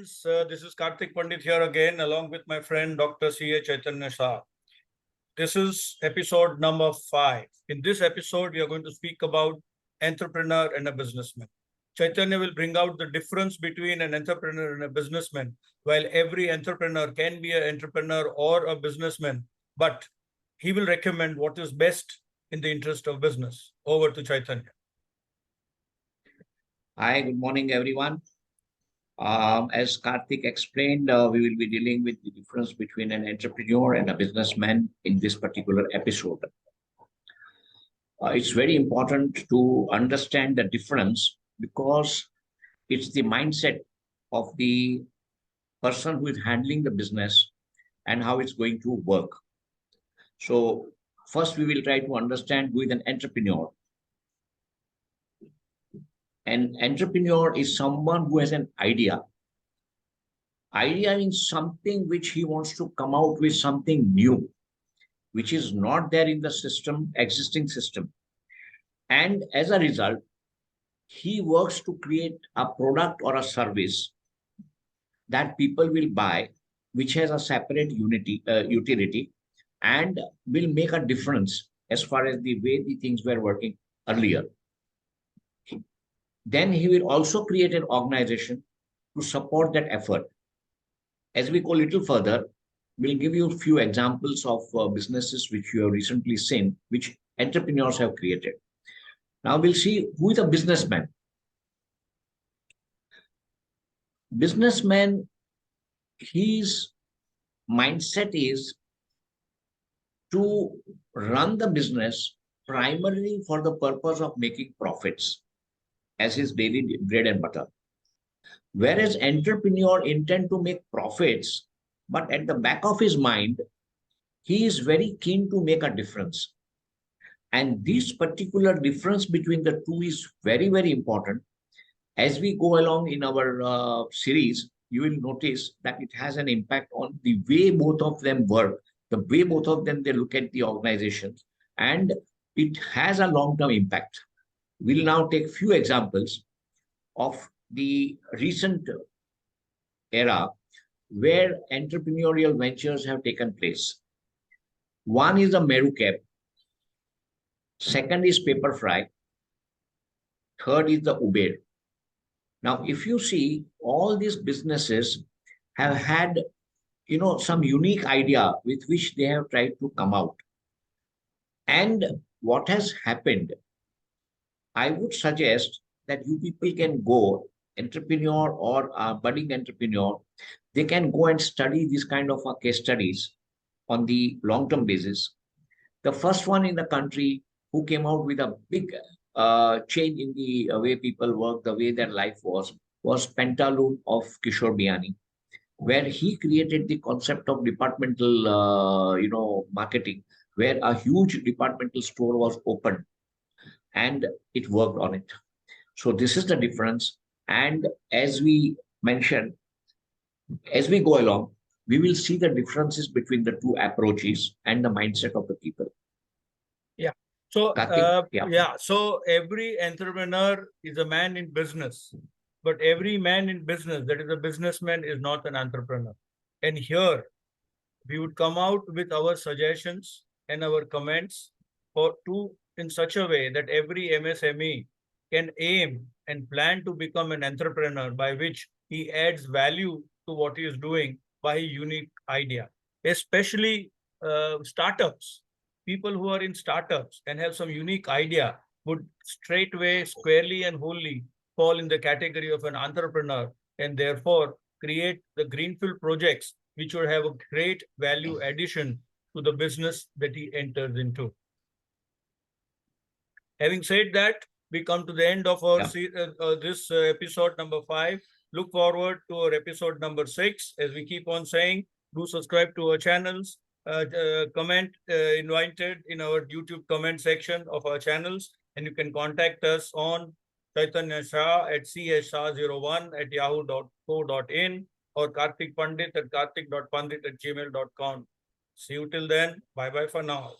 friends, this is Kartik Pandit here again, along with my friend Dr. Chaitanya Shah. This is episode number 5. In this episode, we are going to speak about entrepreneur and a businessman. Chaitanya will bring out the difference between an entrepreneur and a businessman. While every entrepreneur can be an entrepreneur or a businessman, but he will recommend what is best in the interest of business. Over to Chaitanya. Hi, good morning, everyone. As Kartik explained, we will be dealing with the difference between an entrepreneur and a businessman in this particular episode. It's very important to understand the difference because it's the mindset of the person who is handling the business and how it's going to work. So first, we will try to understand who is an entrepreneur. An entrepreneur is someone who has an idea. Idea means something which he wants to come out with something new, which is not there in the system, existing system. And as a result, he works to create a product or a service that people will buy, which has a separate utility and will make a difference as far as the way the things were working earlier. Then he will also create an organization to support that effort. As we go a little further, we'll give you a few examples of businesses which you have recently seen, which entrepreneurs have created. Now we'll see who is a businessman. Businessman, his mindset is to run the business primarily for the purpose of making profits as his daily bread and butter. Whereas entrepreneur intend to make profits, but at the back of his mind, he is very keen to make a difference. And this particular difference between the two is very, very important. As we go along in our series, you will notice that it has an impact on the way both of them work, the way both of them they look at the organizations, and it has a long-term impact. We'll now take few examples of the recent era where entrepreneurial ventures have taken place. One is the Meru Cab. Second is Paperfry. Third is the Uber. Now, if you see, all these businesses have had, some unique idea with which they have tried to come out. And what has happened, I would suggest that you people can go, entrepreneur or budding entrepreneur, they can go and study these kind of case studies on the long-term basis. The first one in the country who came out with a big change in the way people work, the way their life was Pantaloon of Kishore Biani, where he created the concept of departmental, marketing, where a huge departmental store was opened and it worked on it. So this is the difference. And as we mentioned, as we go along, we will see the differences between the two approaches and the mindset of the people. Yeah. So, Kartik, so every entrepreneur is a man in business, but every man in business, that is a businessman, is not an entrepreneur. And here, we would come out with our suggestions and our comments in such a way that every MSME can aim and plan to become an entrepreneur, by which he adds value to what he is doing by a unique idea, especially startups. People who are in startups and have some unique idea would straightway, squarely and wholly fall in the category of an entrepreneur, and therefore create the greenfield projects which would have a great value addition to the business that he enters into. Having said that, we come to the end of our this episode number 5. Look forward to our episode number 6. As we keep on saying, do subscribe to our channels, comment invited in our YouTube comment section of our channels, and you can contact us on Chaitanya Shah at chshah01@yahoo.co.in or Kartik Pandit at kartik.pandit@gmail.com. See you till then. Bye-bye for now.